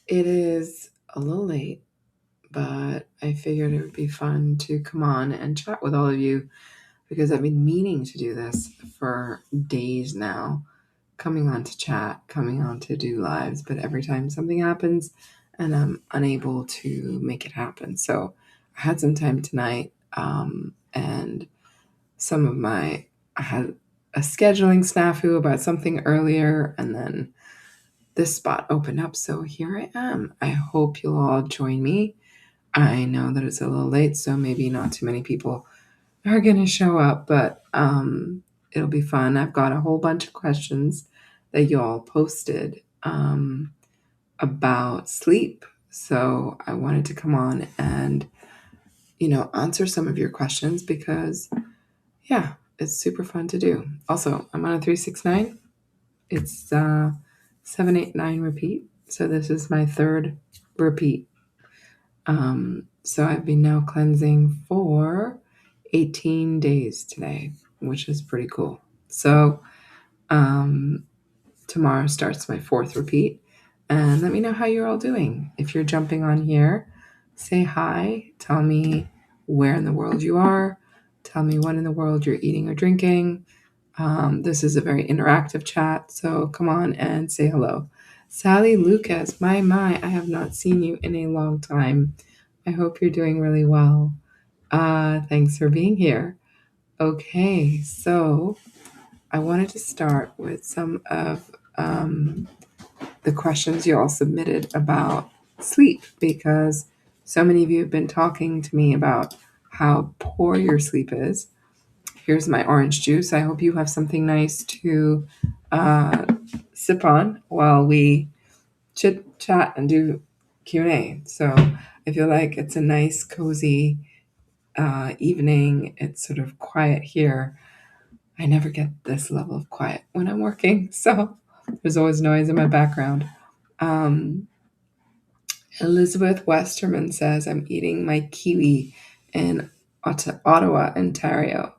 It is a little late, but I figured it would be fun to come on and chat with all of you because I've been meaning to do this for days now. Coming on to chat, coming on to do lives, but every time something happens and I'm unable to make it happen. So I had some time tonight, and I had a scheduling snafu about something earlier, and then this spot opened up. So here I am. I hope you'll all join me. I know that it's a little late, so maybe not too many people are going to show up, but it'll be fun. I've got a whole bunch of questions that you all posted about sleep. So I wanted to come on and, answer some of your questions because, yeah, it's super fun to do. Also, I'm on a 369. It's 789 repeat. So this is my third repeat. So I've been now cleansing for 18 days today, which is pretty cool. So um, tomorrow starts my fourth repeat. And let me know how you're all doing. If you're jumping on here, say hi. Tell me where in the world you are. Tell me what in the world you're eating or drinking. This is a very interactive chat, so come on and say hello. Sally Lucas, my, I have not seen you in a long time. I hope you're doing really well. Thanks for being here. Okay, so I wanted to start with some of the questions you all submitted about sleep because so many of you have been talking to me about how poor your sleep is. Here's my orange juice. I hope you have something nice to uh, sip on while we chit chat and do Q&A. So I feel like it's a nice, cozy evening. It's sort of quiet here. I never get this level of quiet when I'm working, so there's always noise in my background. Um, Elizabeth Westerman says, I'm eating my kiwi in Ottawa, Ontario.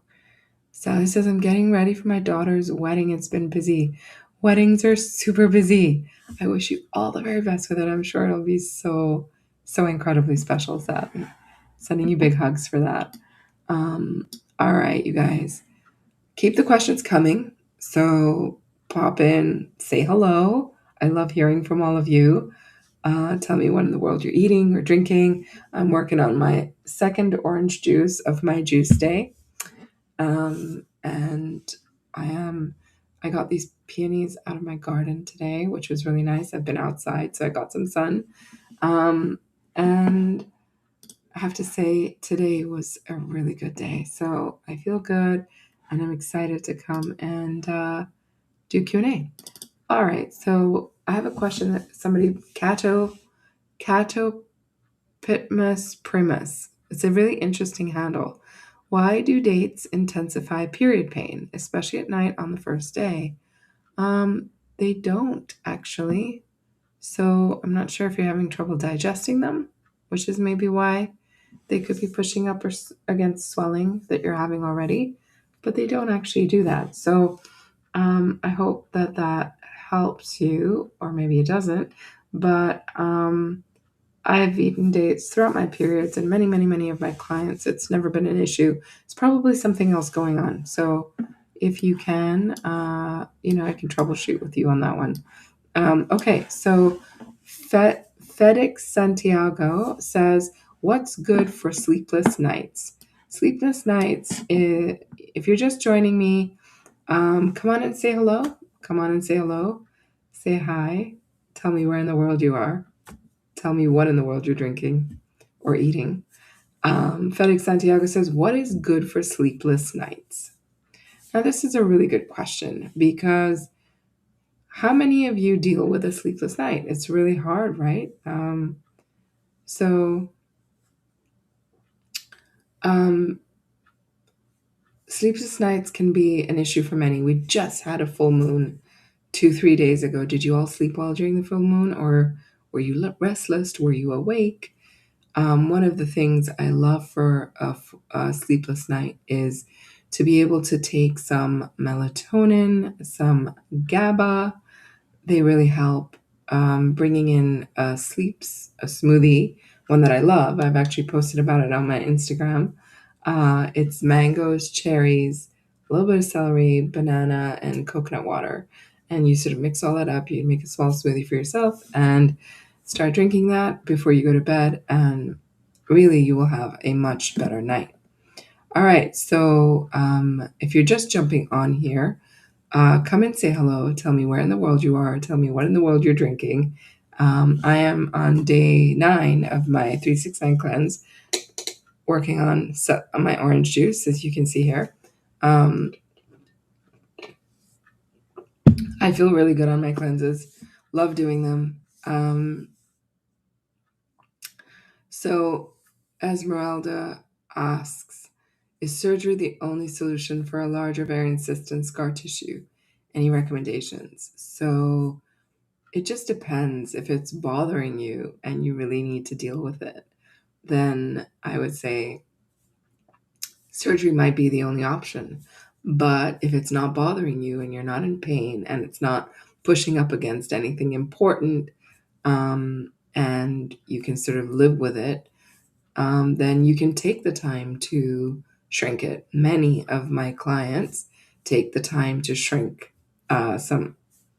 Sally says, I'm getting ready for my daughter's wedding. It's been busy. Weddings are super busy. I wish you all the very best with it. I'm sure it'll be so, so incredibly special, Sally. Sending you big hugs for that. All right, you guys. Keep the questions coming. So pop in, say hello. I love hearing from all of you. Tell me what in the world you're eating or drinking. I'm working on my second orange juice of my juice day. And I got these peonies out of my garden today, which was really nice. I've been outside, so I got some sun. And I have to say, today was a really good day. So I feel good, and I'm excited to come and do Q&A. All right, so I have a question that somebody, Cato Pitmus Primus. It's a really interesting handle. Why do dates intensify period pain, especially at night on the first day? They don't actually. So I'm not sure if you're having trouble digesting them, which is maybe why they could be pushing up or against swelling that you're having already, but they don't actually do that. So I hope that that helps you, or maybe it doesn't. But I've eaten dates throughout my periods, and many, many, many of my clients, it's never been an issue. It's probably something else going on. So if you can, I can troubleshoot with you on that one. Okay, so FedEx Santiago says, what's good for sleepless nights? Sleepless nights, if you're just joining me, come on and say hello. Come on and say hello. Say hi. Tell me where in the world you are. Tell me what in the world you're drinking or eating. FedEx Santiago says, what is good for sleepless nights? Now, this is a really good question because how many of you deal with a sleepless night? It's really hard, right? So sleepless nights can be an issue for many. We just had a full moon 2-3 days ago. Did you all sleep well during the full moon, or were you restless? Were you awake? One of the things I love for a sleepless night is to be able to take some melatonin, some GABA. They really help bringing in a smoothie, one that I love. I've actually posted about it on my Instagram. It's mangoes, cherries, a little bit of celery, banana, and coconut water. And you sort of mix all that up. You make a small smoothie for yourself and start drinking that before you go to bed. And really, you will have a much better night. All right. So if you're just jumping on here, come and say hello. Tell me where in the world you are. Tell me what in the world you're drinking. I am on day 9 of my 369 cleanse, working on my orange juice, as you can see here. Um, I feel really good on my cleanses. Love doing them. So, Esmeralda asks, is surgery the only solution for a large ovarian cyst and scar tissue? Any recommendations? So, it just depends. If it's bothering you and you really need to deal with it, then I would say surgery might be the only option. But if it's not bothering you and you're not in pain and it's not pushing up against anything important, and you can sort of live with it, then you can take the time to shrink it. Many of my clients take the time to shrink some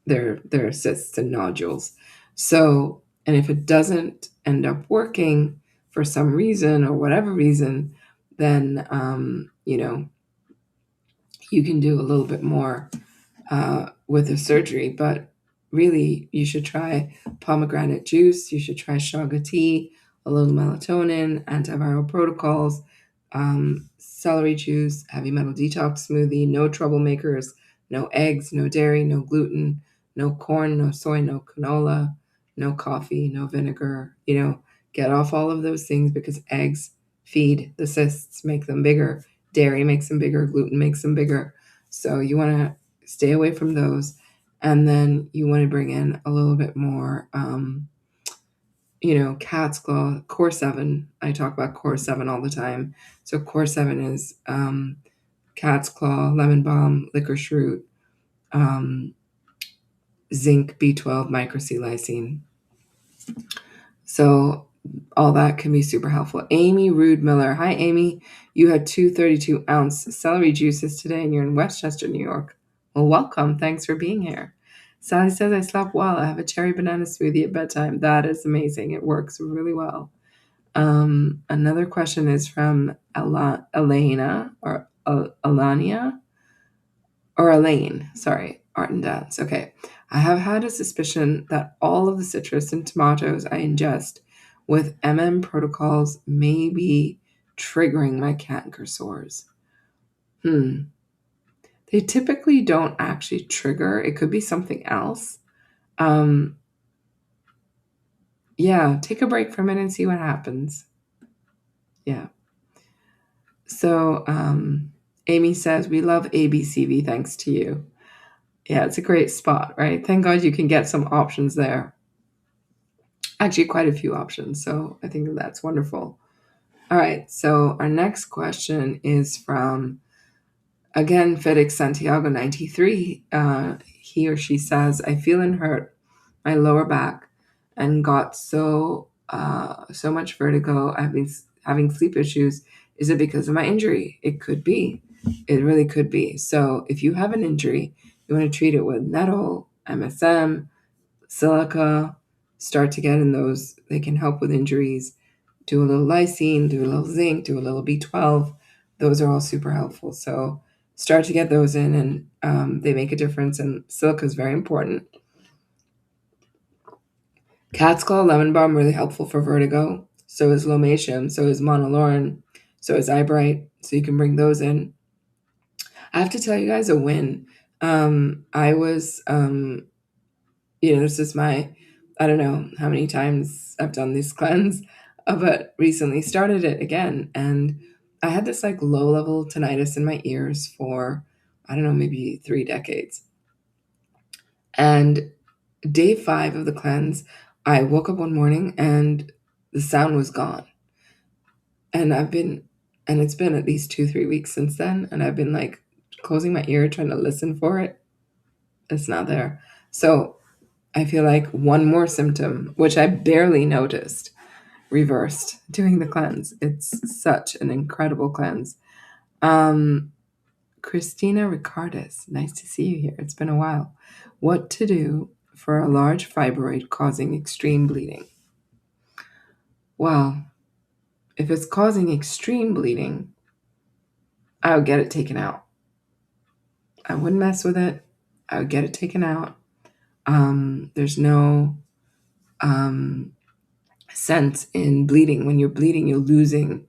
their cysts and nodules. So, and if it doesn't end up working for some reason or whatever reason, then you can do a little bit more with the surgery. But really, you should try pomegranate juice. You should try shaga tea, a little melatonin, antiviral protocols, celery juice, heavy metal detox smoothie, no troublemakers, no eggs, no dairy, no gluten, no corn, no soy, no canola, no coffee, no vinegar. Get off all of those things because eggs feed the cysts, make them bigger. Dairy makes them bigger, gluten makes them bigger. So you want to stay away from those. And then you want to bring in a little bit more, cat's claw, core 7. I talk about core 7 all the time. So core 7 is cat's claw, lemon balm, licorice root, zinc, B12, micro-C lysine. So all that can be super helpful. Amy Rude Miller. Hi, Amy. You had 2 32-ounce celery juices today and you're in Westchester, New York. Well, welcome. Thanks for being here. Sally says, I slept well. I have a cherry banana smoothie at bedtime. That is amazing. It works really well. Another question is from Elena or Alania or Elaine. Sorry, Art and Dance. Okay. I have had a suspicion that all of the citrus and tomatoes I ingest with protocols may be triggering my canker sores. They typically don't actually trigger. It could be something else. Yeah, take a break for a minute and see what happens. Yeah. So, Amy says, we love ABCV thanks to you. Yeah, it's a great spot, right? Thank God you can get some options there. Actually, quite a few options. So I think that's wonderful. All right. So our next question is from, again, Felix Santiago 93. He or she says, I feel and hurt my lower back and got so much vertigo. I've been having sleep issues. Is it because of my injury? It could be. It really could be. So if you have an injury, you want to treat it with nettle, MSM, silica, start to get in those. They can help with injuries. Do a little lysine, do a little zinc, do a little B12. Those are all super helpful. So start to get those in, and they make a difference. And silica is very important. Cat's claw lemon balm, really helpful for vertigo. So is lomatium. So is monolaurin. So is eyebright. So you can bring those in. I have to tell you guys a win. I was, this is I don't know how many times I've done this cleanse, but recently started it again. And I had this like low level tinnitus in my ears for, I don't know, maybe 3 decades. And day 5 of the cleanse, I woke up one morning and the sound was gone. And it's been at least 2-3 weeks since then. And I've been like closing my ear, trying to listen for it. It's not there. So I feel like one more symptom, which I barely noticed, reversed doing the cleanse. It's such an incredible cleanse. Um, Christina Ricardis, nice to see you here. It's been a while. What to do for a large fibroid causing extreme bleeding? Well, if it's causing extreme bleeding, I would get it taken out. I wouldn't mess with it. I would get it taken out. There's no um, sense in bleeding. When you're bleeding, you're losing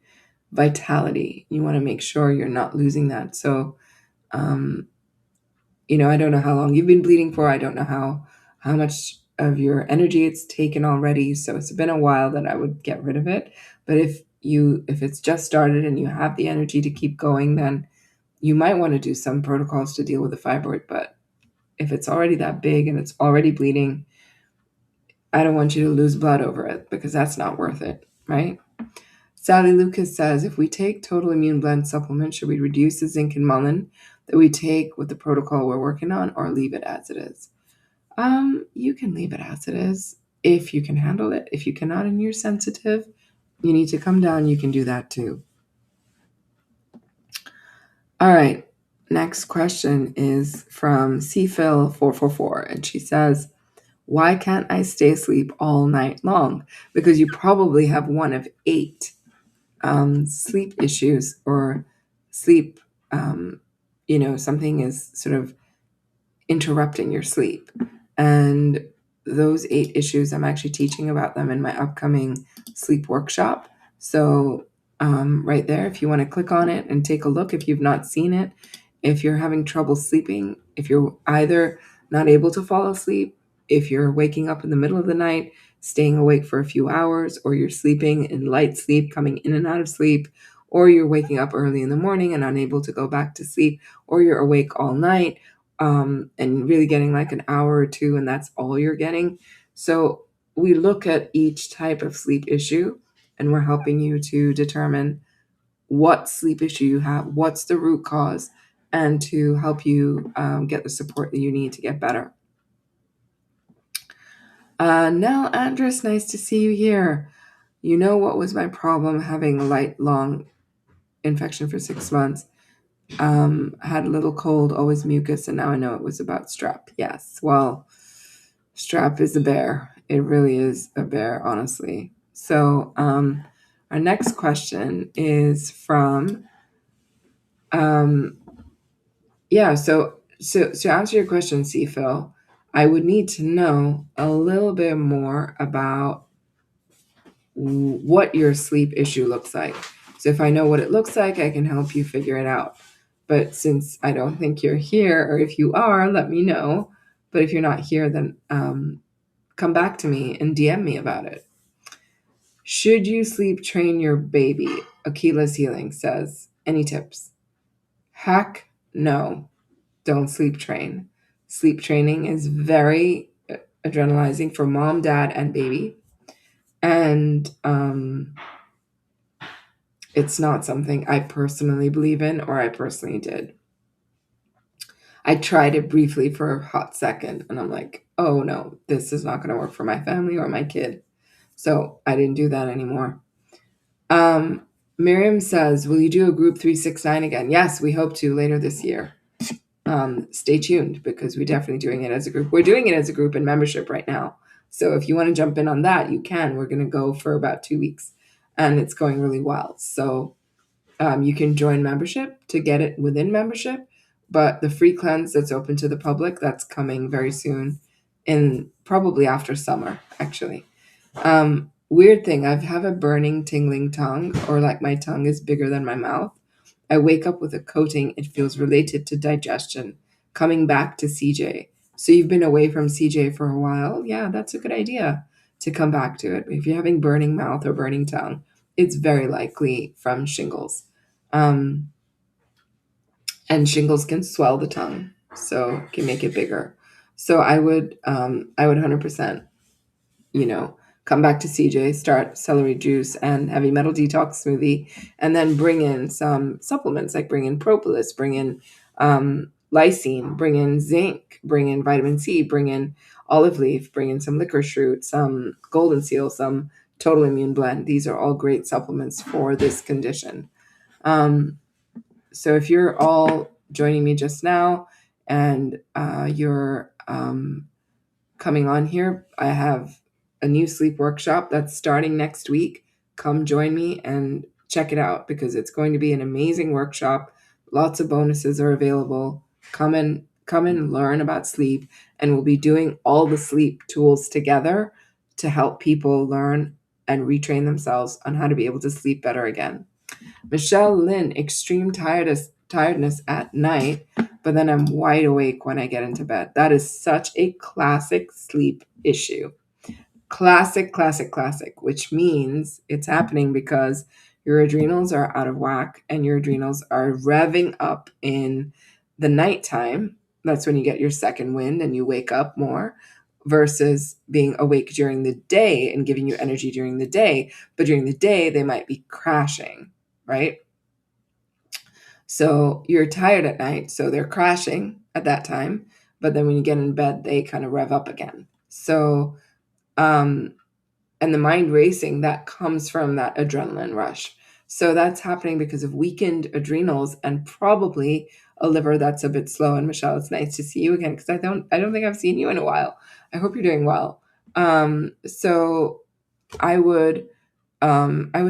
vitality. You want to make sure you're not losing that. So, um, I don't know how long you've been bleeding for. I don't know how much of your energy it's taken already. So it's been a while that I would get rid of it. But if it's just started and you have the energy to keep going, then you might want to do some protocols to deal with the fibroid. But if it's already that big and it's already bleeding, I don't want you to lose blood over it because that's not worth it, right? Sally Lucas says, if we take Total Immune Blend supplement, should we reduce the zinc and mullein that we take with the protocol we're working on or leave it as it is? You can leave it as it is if you can handle it. If you cannot and you're sensitive, you need to come down, you can do that too. All right. Next question is from CPhil444, and she says, why can't I stay asleep all night long? Because you probably have one of 8 sleep issues or sleep, something is sort of interrupting your sleep. And those 8 issues, I'm actually teaching about them in my upcoming sleep workshop. So right there, if you want to click on it and take a look, if you've not seen it, if you're having trouble sleeping, if you're either not able to fall asleep, if you're waking up in the middle of the night, staying awake for a few hours, or you're sleeping in light sleep, coming in and out of sleep, or you're waking up early in the morning and unable to go back to sleep, or you're awake all night, and really getting like an hour or 2, and that's all you're getting. So we look at each type of sleep issue, and we're helping you to determine what sleep issue you have, what's the root cause, and to help you get the support that you need to get better. Nell Andress, nice to see you here. You know what was my problem having a light, long infection for 6 months? Had a little cold, always mucus, and now I know it was about strep. Yes, well, strep is a bear. It really is a bear, honestly. So our next question is from, so to answer your question, C. Phil, I would need to know a little bit more about what your sleep issue looks like. So if I know what it looks like, I can help you figure it out. But since I don't think you're here, or if you are, let me know. But if you're not here, then come back to me and DM me about it. Should you sleep train your baby? Akila's Healing says, any tips? Heck no. Don't sleep train. Sleep training is very adrenalizing for mom, dad, and baby. And it's not something I personally believe in or I personally did. I tried it briefly for a hot second and I'm like, oh no, this is not going to work for my family or my kid. So I didn't do that anymore. Miriam says, will you do a group 369 again? Yes, we hope to later this year. Stay tuned because we're definitely doing it as a group. We're doing it as a group in membership right now. So if you want to jump in on that, you can. We're going to go for about 2 weeks and it's going really well. So you can join membership to get it within membership, but the free cleanse that's open to the public, that's coming very soon, in probably after summer, actually. Weird thing, I have a burning, tingling tongue, or like my tongue is bigger than my mouth. I wake up with a coating. It feels related to digestion. Coming back to CJ. So you've been away from CJ for a while. Yeah, that's a good idea to come back to it. If you're having burning mouth or burning tongue, it's very likely from shingles. And shingles can swell the tongue, so can make it bigger. So I would 100%, come back to CJ, start celery juice and heavy metal detox smoothie, and then bring in some supplements, like bring in propolis, bring in lysine, bring in zinc, bring in vitamin C, bring in olive leaf, bring in some licorice root, some golden seal, some total immune blend. These are all great supplements for this condition. So if you're all joining me just now and you're coming on here, I have a new sleep workshop that's starting next week. Come join me and check it out because it's going to be an amazing workshop. Lots of bonuses are available. Come and learn about sleep, and we'll be doing all the sleep tools together to help people learn and retrain themselves on how to be able to sleep better again. Michelle Lynn, extreme tiredness at night, but then I'm wide awake when I get into bed. That is such a classic sleep issue. Classic, classic, classic, which means it's happening because your adrenals are out of whack and your adrenals are revving up in the nighttime. That's when you get your second wind and you wake up more versus being awake during the day and giving you energy during the day. But during the day, they might be crashing, right? So you're tired at night, so they're crashing at that time. But then when you get in bed, they kind of rev up again. So, um, and the mind racing that comes from that adrenaline rush. So that's happening because of weakened adrenals and probably a liver that's a bit slow. And Michelle, it's nice to see you again because I don't think I've seen you in a while. I hope you're doing well. So I would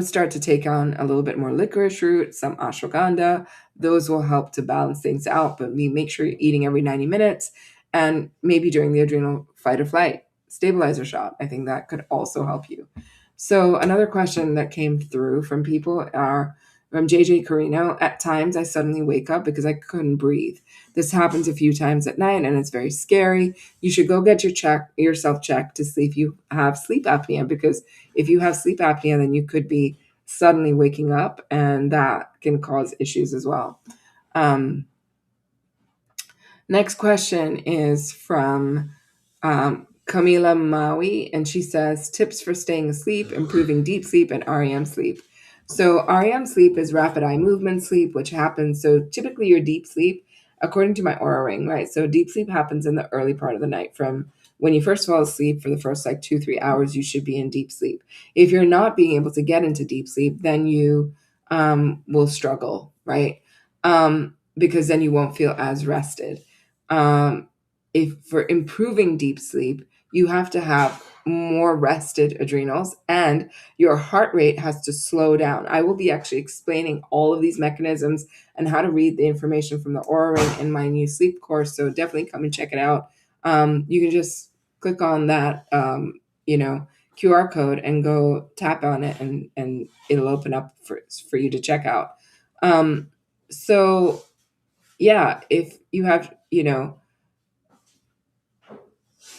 start to take on a little bit more licorice root, some ashwagandha. Those will help to balance things out, but make sure you're eating every 90 minutes and maybe during the adrenal fight or flight stabilizer shot. I think that could also help you. So another question that came through from people are from JJ Carino. At times I suddenly wake up because I couldn't breathe. This happens a few times at night and it's very scary. You should go get yourself checked to see if you have sleep apnea, because if you have sleep apnea, then you could be suddenly waking up and that can cause issues as well. Next question is from Camila Maui, and she says, tips for staying asleep, improving deep sleep, and REM sleep. So REM sleep is rapid eye movement sleep, which happens. So typically your deep sleep, according to my Aura Ring, right? So deep sleep happens in the early part of the night. From when you first fall asleep for the first like 2-3 hours, you should be in deep sleep. If you're not being able to get into deep sleep, then you will struggle, right? Because then you won't feel as rested. If for improving deep sleep, you have to have more rested adrenals and your heart rate has to slow down. I will be actually explaining all of these mechanisms and how to read the information from the Aura Ring in my new sleep course. So definitely come and check it out. You can just click on that, QR code and go tap on it and it'll open up for you to check out. So yeah, if you have,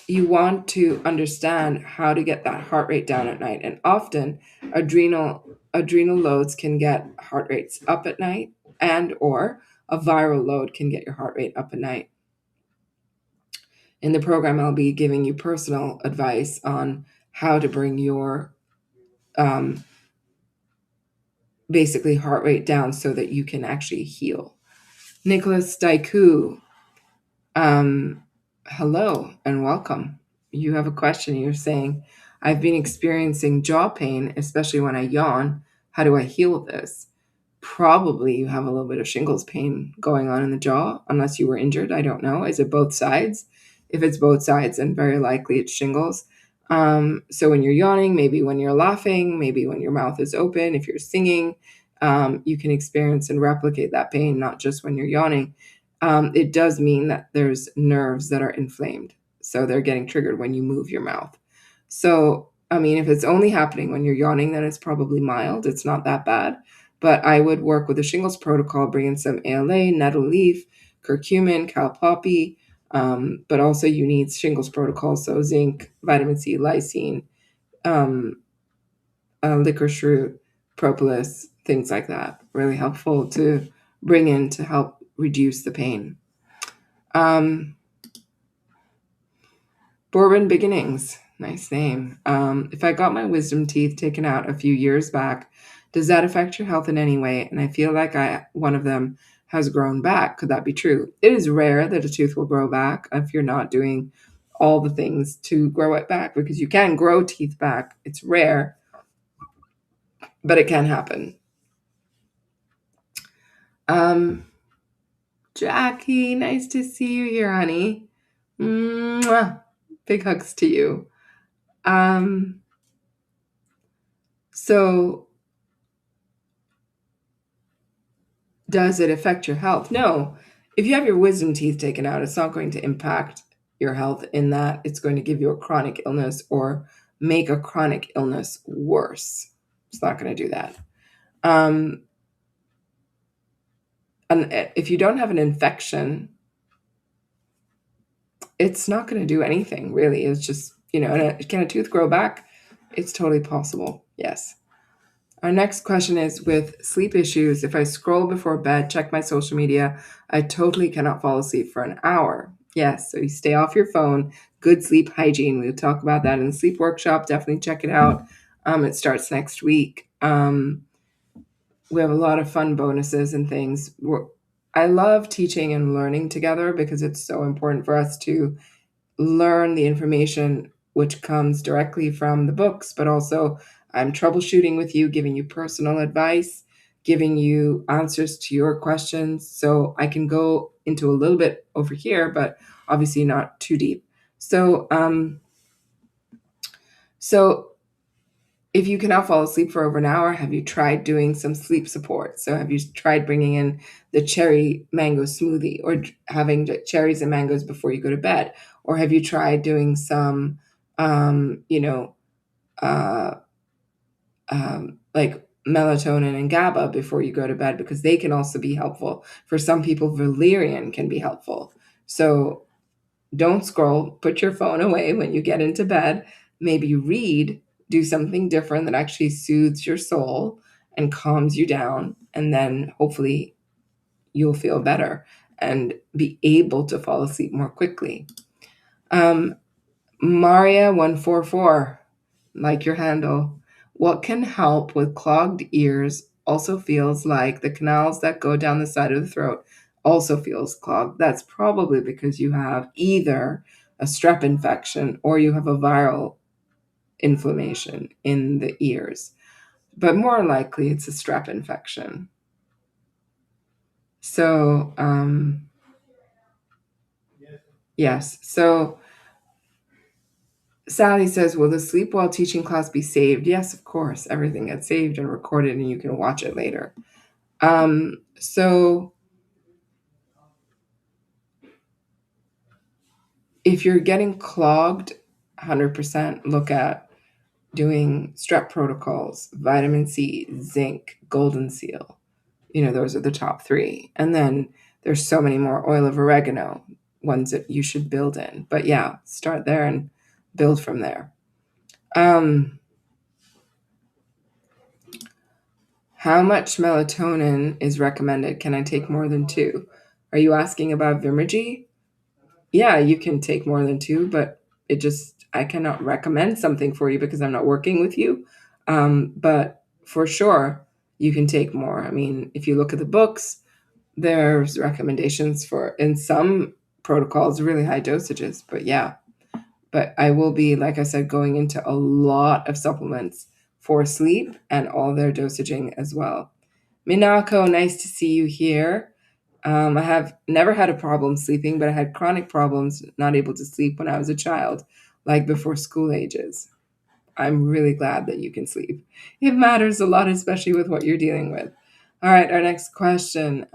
you want to understand how to get that heart rate down at night. And often adrenal loads can get heart rates up at night, and or a viral load can get your heart rate up at night. In the program, I'll be giving you personal advice on how to bring your basically heart rate down so that you can actually heal. Nicholas Daiku, hello and welcome. You have a question. You're saying, I've been experiencing jaw pain, especially when I yawn. How do I heal this? Probably you have a little bit of shingles pain going on in the jaw, unless you were injured. I don't know. Is it both sides? If it's both sides, then very likely it's shingles. So when you're yawning, maybe when you're laughing, maybe when your mouth is open, if you're singing, you can experience and replicate that pain, not just when you're yawning. It does mean that there's nerves that are inflamed. So they're getting triggered when you move your mouth. So, I mean, if it's only happening when you're yawning, then it's probably mild. It's not that bad. But I would work with a shingles protocol, bring in some ALA, nettle leaf, curcumin, cal poppy. But also you need shingles protocol. So zinc, vitamin C, lysine, licorice root, propolis, things like that. Really helpful to bring in to help reduce the pain. Bourbon Beginnings, nice name. If I got my wisdom teeth taken out a few years back, does that affect your health in any way? And I feel like one of them has grown back. Could that be true? It is rare that a tooth will grow back if you're not doing all the things to grow it back, because you can grow teeth back. It's rare, but it can happen. Um, Jackie, nice to see you here, honey. Mwah. Big hugs to you. Um, so does it affect your health? No. If you have your wisdom teeth taken out, it's not going to impact your health in that it's going to give you a chronic illness or make a chronic illness worse. It's not going to do that. And if you don't have an infection, it's not going to do anything, really. It's just, can a tooth grow back? It's totally possible. Yes. Our next question is, with sleep issues, if I scroll before bed, check my social media, I totally cannot fall asleep for an hour. Yes, so you stay off your phone. Good sleep hygiene. We'll talk about that in the sleep workshop. Definitely check it out. It starts next week. We have a lot of fun bonuses and things. I love teaching and learning together because it's so important for us to learn the information which comes directly from the books, but also I'm troubleshooting with you, giving you personal advice, giving you answers to your questions. So I can go into a little bit over here, but obviously not too deep. So if you cannot fall asleep for over an hour, have you tried doing some sleep support? So have you tried bringing in the cherry mango smoothie, or having cherries and mangoes before you go to bed? Or have you tried doing some, uh, like melatonin and GABA before you go to bed? Because they can also be helpful. For some people, valerian can be helpful. So don't scroll, put your phone away when you get into bed. Maybe read, do something different that actually soothes your soul and calms you down. And then hopefully you'll feel better and be able to fall asleep more quickly. Maria144, like your handle. What can help with clogged ears? Also feels like the canals that go down the side of the throat also feels clogged. That's probably because you have either a strep infection or you have a viral inflammation in the ears. But more likely it's a strep infection. So, yes. So Sally says, will the sleep while teaching class be saved? Yes, of course. Everything gets saved and recorded and you can watch it later. So if you're getting clogged, 100% look at doing strep protocols, vitamin C, zinc, golden seal. Those are the top 3. And then there's so many more. Oil of oregano, ones that you should build in. But yeah, start there and build from there. How much melatonin is recommended? Can I take more than 2? Are you asking about Vimergy? Yeah, you can take more than 2, but I cannot recommend something for you because I'm not working with you. But for sure, you can take more. I mean, if you look at the books, there's recommendations for, in some protocols, really high dosages. But yeah, but I will be, like I said, going into a lot of supplements for sleep and all their dosaging as well. Minako, nice to see you here. I have never had a problem sleeping, but I had chronic problems not able to sleep when I was a child, like before school ages. I'm really glad that you can sleep. It matters a lot, especially with what you're dealing with. All right, our next question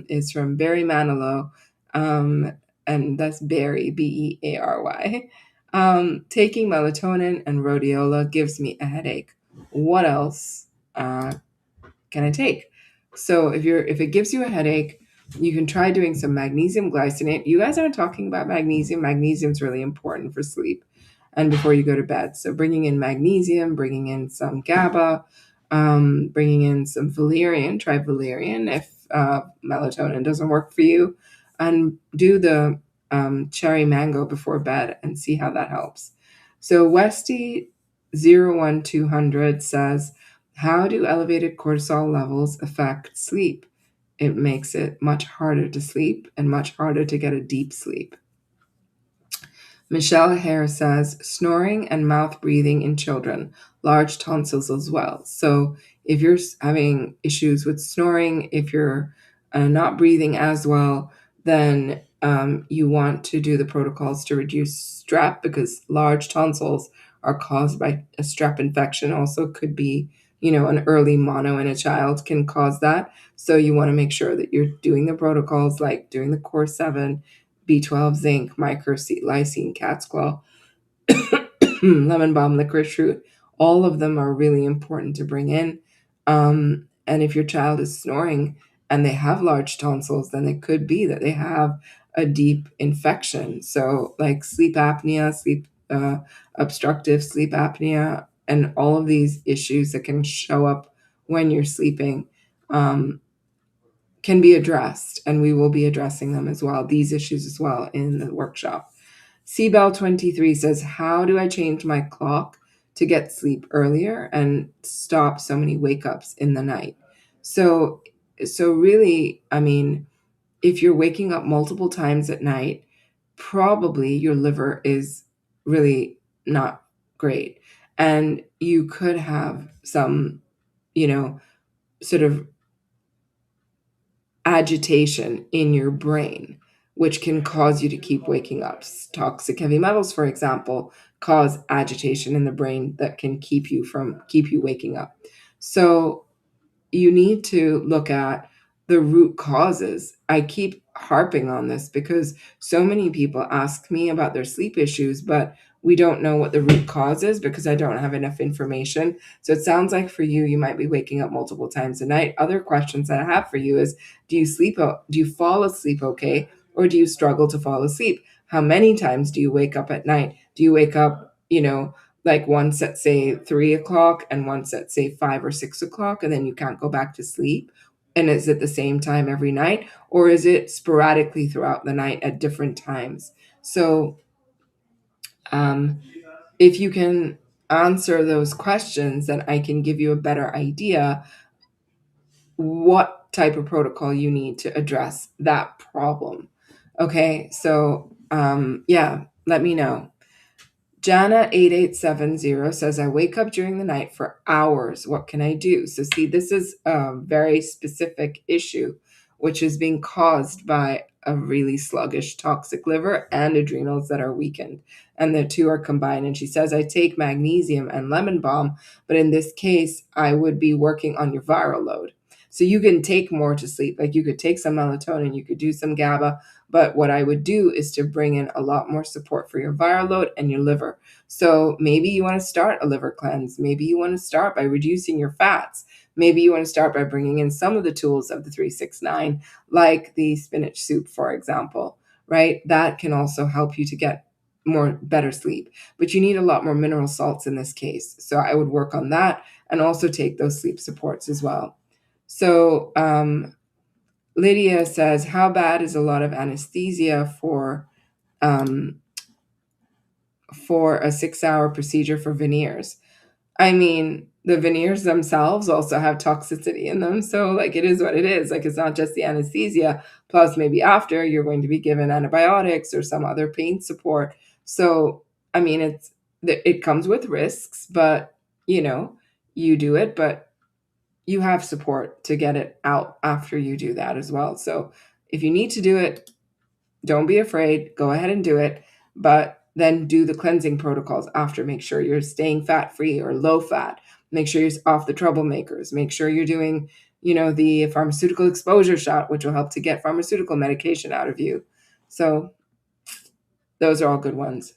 is from Barry Manilow, and that's Barry, Beary. Taking melatonin and rhodiola gives me a headache. What else can I take? So if it gives you a headache, you can try doing some magnesium glycinate. You guys aren't talking about magnesium. Magnesium is really important for sleep and before you go to bed. So bringing in magnesium, bringing in some GABA, bringing in some valerian. Try valerian if melatonin doesn't work for you, and do the cherry mango before bed and see how that helps. So Westy 01200 says, how do elevated cortisol levels affect sleep? It makes it much harder to sleep and much harder to get a deep sleep. Michelle Hare says snoring and mouth breathing in children, large tonsils as well. So if you're having issues with snoring, if you're not breathing as well, then you want to do the protocols to reduce strep because large tonsils are caused by a strep infection. Also, could be an early mono in a child can cause that. So you want to make sure that you're doing the protocols like doing the core 7 B12, zinc, microc, lysine, cat's claw, lemon balm, licorice root. All of them are really important to bring in. And if your child is snoring and they have large tonsils, then it could be that they have a deep infection. So, like sleep apnea, sleep obstructive sleep apnea, and all of these issues that can show up when you're sleeping. Can be addressed, and we will be addressing them as well, these issues as well in the workshop. Cbell23 says, how do I change my clock to get sleep earlier and stop so many wake ups in the night? So really, I mean, if you're waking up multiple times at night, probably your liver is really not great. And you could have some, you know, sort of agitation in your brain, which can cause you to keep waking up. Toxic heavy metals, for example, cause agitation in the brain that can keep you waking up. So you need to look at the root causes. I keep harping on this because so many people ask me about their sleep issues, but we don't know what the root cause is because I don't have enough information. So it sounds like for you, you might be waking up multiple times a night. Other questions that I have for you is, do you fall asleep okay? Or do you struggle to fall asleep? How many times do you wake up at night? Do you wake up, like once at say 3 o'clock and once at say 5 or 6 o'clock, and then you can't go back to sleep? And is it the same time every night, or is it sporadically throughout the night at different times? So, um, if you can answer those questions, then I can give you a better idea what type of protocol you need to address that problem. Okay, so yeah, let me know. Jana8870 says, I wake up during the night for hours. What can I do? So, see, this is a very specific issue, which is being caused by a really sluggish, toxic liver and adrenals that are weakened. And the two are combined. And she says, I take magnesium and lemon balm, but in this case, I would be working on your viral load. So, you can take more to sleep. Like you could take some melatonin, you could do some GABA, but what I would do is to bring in a lot more support for your viral load and your liver. So maybe you want to start a liver cleanse. Maybe you want to start by reducing your fats. Maybe you want to start by bringing in some of the tools of the 369, like the spinach soup, for example, right? That can also help you to get better sleep. But you need a lot more mineral salts in this case. So I would work on that and also take those sleep supports as well. So, Lydia says, how bad is a lot of anesthesia um, for a 6-hour procedure for veneers? I mean, the veneers themselves also have toxicity in them. So, like, it is what it is. Like, it's not just the anesthesia. Plus, maybe after you're going to be given antibiotics or some other pain support. So, I mean, it comes with risks, but you do it, but you have support to get it out after you do that as well. So, if you need to do it, don't be afraid. Go ahead and do it. But then do the cleansing protocols after. Make sure you're staying fat free or low fat. Make sure you're off the troublemakers. Make sure you're doing, the pharmaceutical exposure shot, which will help to get pharmaceutical medication out of you. So those are all good ones.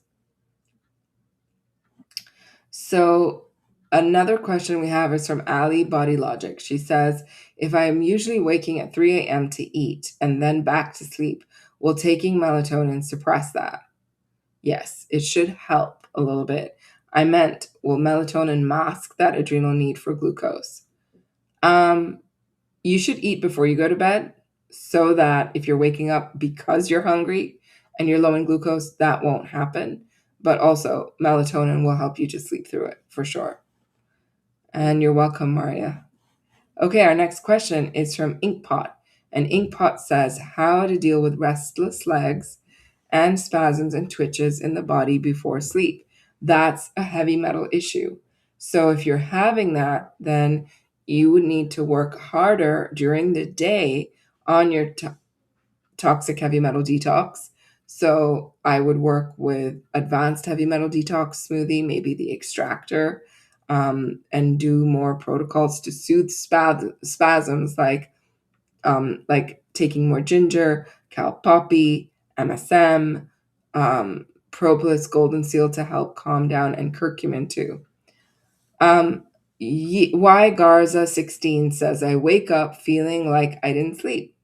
So another question we have is from Ali Body Logic. She says, if I am usually waking at 3 a.m. to eat and then back to sleep, will taking melatonin suppress that? Yes, it should help a little bit. I meant, will melatonin mask that adrenal need for glucose? You should eat before you go to bed so that if you're waking up because you're hungry and you're low in glucose, that won't happen. But also, melatonin will help you to sleep through it for sure. And you're welcome, Maria. Okay, our next question is from Inkpot. And Inkpot says, how to deal with restless legs and spasms and twitches in the body before sleep. That's a heavy metal issue. So if you're having that, then you would need to work harder during the day on your toxic heavy metal detox. So I would work with advanced heavy metal detox smoothie, maybe the extractor, and do more protocols to soothe spasms like taking more ginger, cal poppy, MSM, propolis golden seal to help calm down, and curcumin too. Um, Y Garza 16 says, I wake up feeling like I didn't sleep.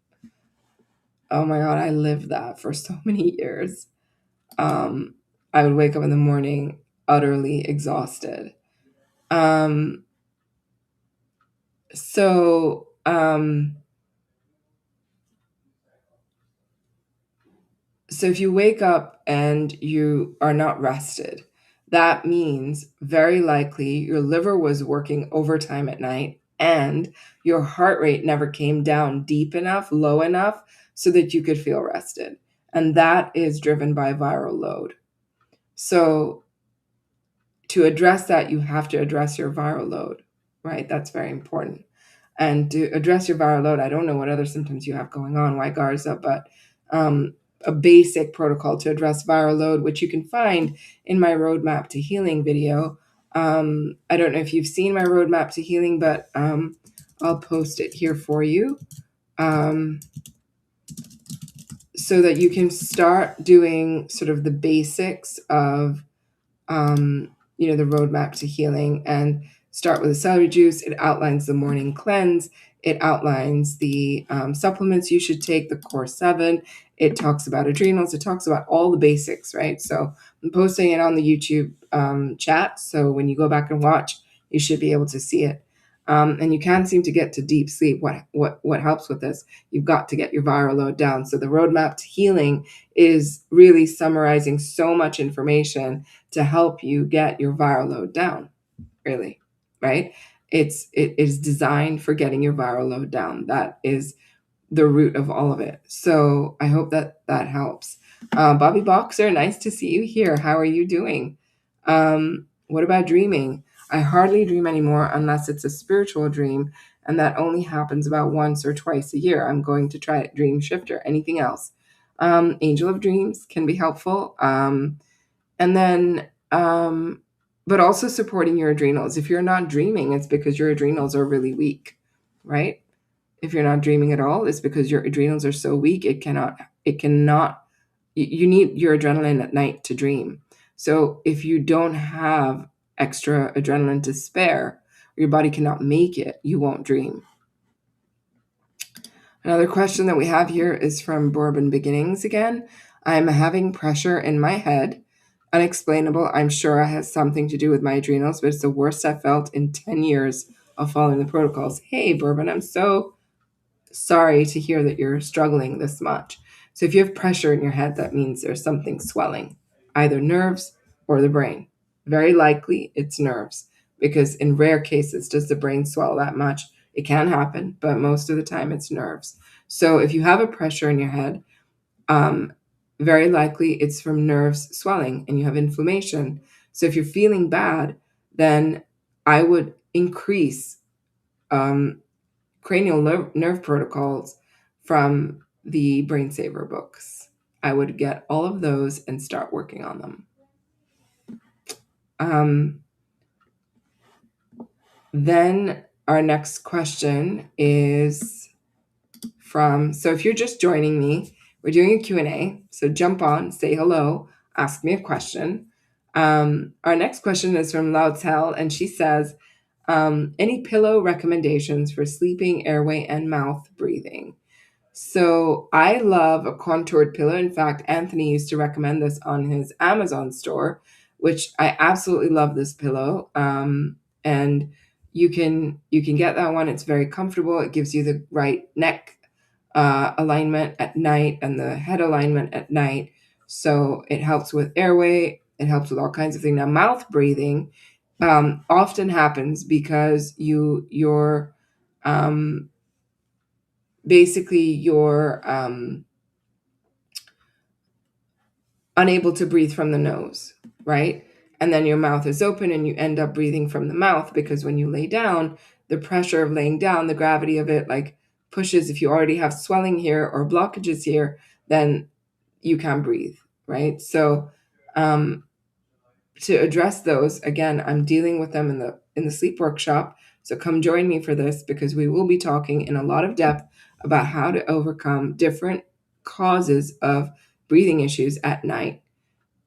Oh my God, I lived that for so many years. Um, I would wake up in the morning utterly exhausted. Um, so, um, so if you wake up and you are not rested, that means very likely your liver was working overtime at night and your heart rate never came down deep enough, low enough so that you could feel rested. And that is driven by viral load. So to address that, you have to address your viral load, right? That's very important. And to address your viral load, I don't know what other symptoms you have going on, why Garza, but um, a basic protocol to address viral load, which you can find in my Roadmap to Healing video. I don't know if you've seen my Roadmap to Healing, but I'll post it here for you um, so that you can start doing sort of the basics of the roadmap to healing, and start with the celery juice. It outlines the morning cleanse. It outlines the supplements you should take, the core 7. It talks about adrenals. It talks about all the basics, right? So I'm posting it on the YouTube chat. So when you go back and watch, you should be able to see it. And you can't seem to get to deep sleep. What helps with this? You've got to get your viral load down. So the roadmap to healing is really summarizing so much information to help you get your viral load down, really, right? It is designed for getting your viral load down. That is the root of all of it. So I hope that helps. Bobby Boxer, nice to see you here. How are you doing? What about dreaming? I hardly dream anymore unless it's a spiritual dream, and that only happens about once or twice a year. I'm going to try it. Dream Shifter. Anything else? Angel of Dreams can be helpful. And then, but also supporting your adrenals. If you're not dreaming, it's because your adrenals are really weak, right? If you're not dreaming at all, it's because your adrenals are so weak, you need your adrenaline at night to dream. So if you don't have extra adrenaline to spare, your body cannot make it, you won't dream. Another question that we have here is from Bourbon Beginnings again. I'm having pressure in my head. Unexplainable. I'm sure it has something to do with my adrenals, but it's the worst I've felt in 10 years of following the protocols. Hey, Bourbon, I'm so sorry to hear that you're struggling this much. So if you have pressure in your head, that means there's something swelling, either nerves or the brain. Very likely it's nerves, because in rare cases does the brain swell that much. It can happen, but most of the time it's nerves. So if you have a pressure in your head, very likely it's from nerves swelling and you have inflammation. So if you're feeling bad, then I would increase cranial nerve protocols from the Brain Saver books. I would get all of those and start working on them. Then our next question is so if you're just joining me, we're doing a Q&A. So jump on, say hello, ask me a question. Our next question is from Lautel, and she says, any pillow recommendations for sleeping, airway, and mouth breathing? So I love a contoured pillow. In fact, Anthony used to recommend this on his Amazon store, which I absolutely love this pillow. And you can get that one. It's very comfortable. It gives you the right neck alignment at night and the head alignment at night. So it helps with airway. It helps with all kinds of things. Now, mouth breathing often happens because your basically your unable to breathe from the nose, right? And then your mouth is open and you end up breathing from the mouth because when you lay down, the pressure of laying down, the gravity of it like pushes. If you already have swelling here or blockages here, then you can't breathe, right? So um, to address those, again, I'm dealing with them in the sleep workshop. So come join me for this because we will be talking in a lot of depth about how to overcome different causes of breathing issues at night.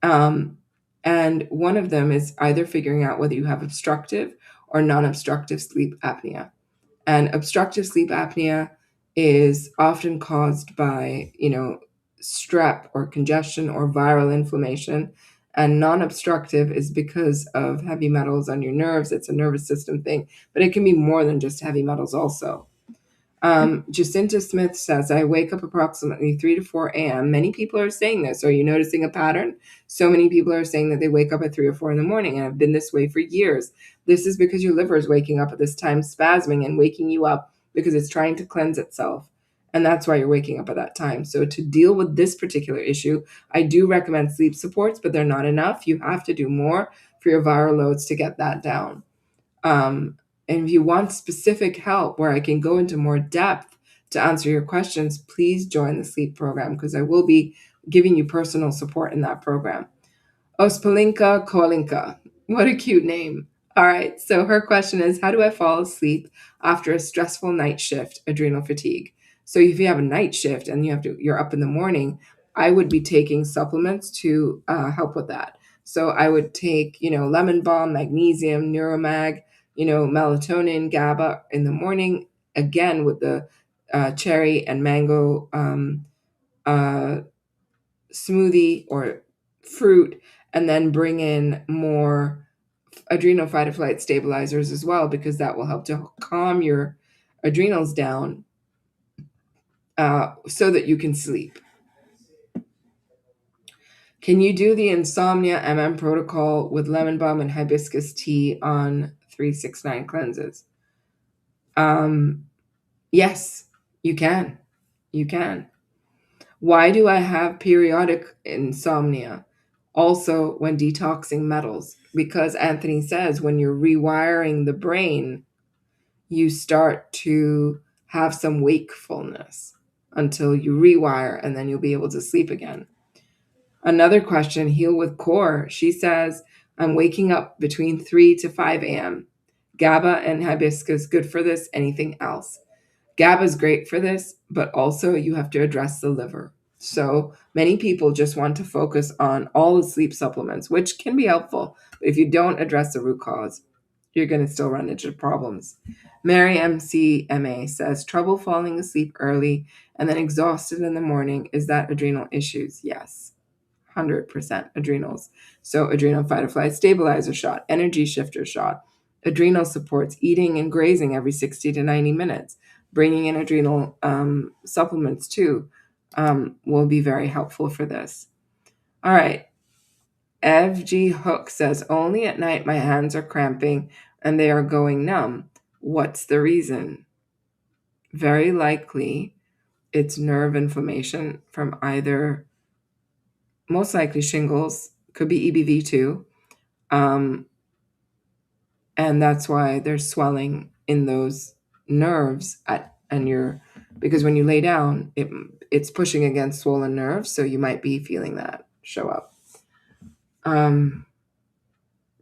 Um, and one of them is either figuring out whether you have obstructive or non-obstructive sleep apnea. And obstructive sleep apnea is often caused by, strep or congestion or viral inflammation. And non obstructive is because of heavy metals on your nerves. It's a nervous system thing, but it can be more than just heavy metals, also. Jacinta Smith says, I wake up approximately 3 to 4 a.m. Many people are saying this. Are you noticing a pattern? So many people are saying that they wake up at 3 or 4 in the morning, and I've been this way for years. This is because your liver is waking up at this time, spasming and waking you up because it's trying to cleanse itself. And that's why you're waking up at that time. So to deal with this particular issue, I do recommend sleep supports, but they're not enough. You have to do more for your viral loads to get that down. Um, and if you want specific help where I can go into more depth to answer your questions, please join the sleep program because I will be giving you personal support in that program. Ospalinka Kolinka. What a cute name. All right. So her question is, how do I fall asleep after a stressful night shift, adrenal fatigue? So if you have a night shift and you're up in the morning, I would be taking supplements to help with that. So I would take, lemon balm, magnesium, neuromag, melatonin, GABA in the morning, again with the cherry and mango uh, smoothie or fruit, and then bring in more adrenal fight or flight stabilizers as well, because that will help to calm your adrenals down so that you can sleep. Can you do the insomnia protocol with lemon balm and hibiscus tea on 369 cleanses? Yes, you can. You can. Why do I have periodic insomnia? Also, when detoxing metals, because Anthony says when you're rewiring the brain, you start to have some wakefulness until you rewire and then you'll be able to sleep again. Another question, Heal with Core. She says, I'm waking up between 3 to 5 a.m. GABA and hibiscus, good for this. Anything else? GABA is great for this, but also you have to address the liver. So many people just want to focus on all the sleep supplements, which can be helpful. But if you don't address the root cause, you're going to still run into problems. Mary MCMA says, trouble falling asleep early and then exhausted in the morning. Is that adrenal issues? Yes. 100% adrenals. So adrenal fight or flight stabilizer shot, energy shifter shot, adrenal supports, eating and grazing every 60 to 90 minutes, bringing in adrenal supplements too will be very helpful for this. All right. FG Hook says, only at night my hands are cramping and they are going numb. What's the reason? Very likely it's nerve inflammation from either, most likely shingles, could be EBV too. And that's why there's swelling in those nerves because when you lay down, it's pushing against swollen nerves, so you might be feeling that show up.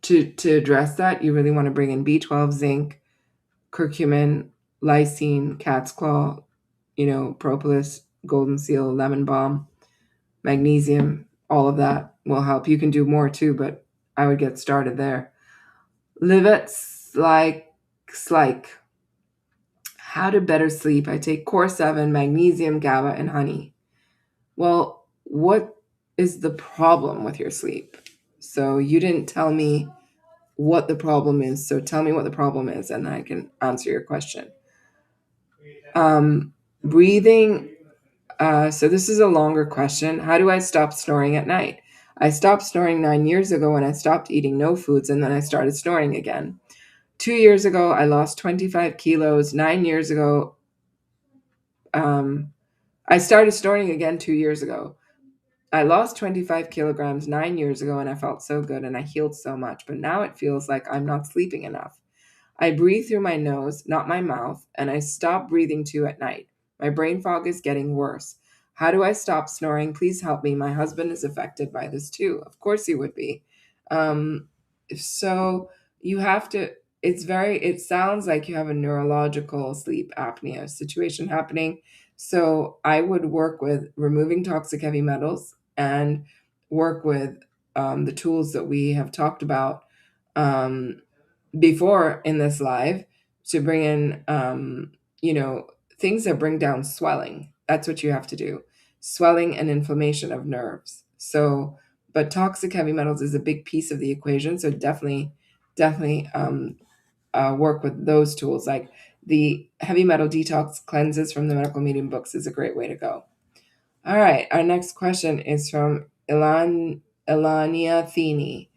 To address that, you really want to bring in B12, zinc, curcumin, lysine, cat's claw, propolis, golden seal, lemon balm, magnesium. All of that will help. You can do more too, but I would get started there. Livet Slike. How to better sleep. I take Core 7, magnesium, GABA, and honey. Well, what is the problem with your sleep? So you didn't tell me what the problem is. So tell me what the problem is, and I can answer your question. Breathing. So this is a longer question. How do I stop snoring at night? I stopped snoring 9 years ago when I stopped eating no foods, and then I started snoring again. 2 years ago, I lost 25 kilos. 9 years ago, I started snoring again 2 years ago. I lost 25 kilograms 9 years ago and I felt so good and I healed so much, but now it feels like I'm not sleeping enough. I breathe through my nose, not my mouth, and I stop breathing too at night. My brain fog is getting worse. How do I stop snoring? Please help me. My husband is affected by this too. Of course he would be. Um, so you have to, it sounds like you have a neurological sleep apnea situation happening. So I would work with removing toxic heavy metals and work with the tools that we have talked about um, before in this live to bring in you know things that bring down swelling. That's what you have to do. Swelling and inflammation of nerves. So but toxic heavy metals is a big piece of the equation, so definitely work with those tools. Like the heavy metal detox cleanses from the medical medium books is a great way to go. All right, our next question is from Elania Thini.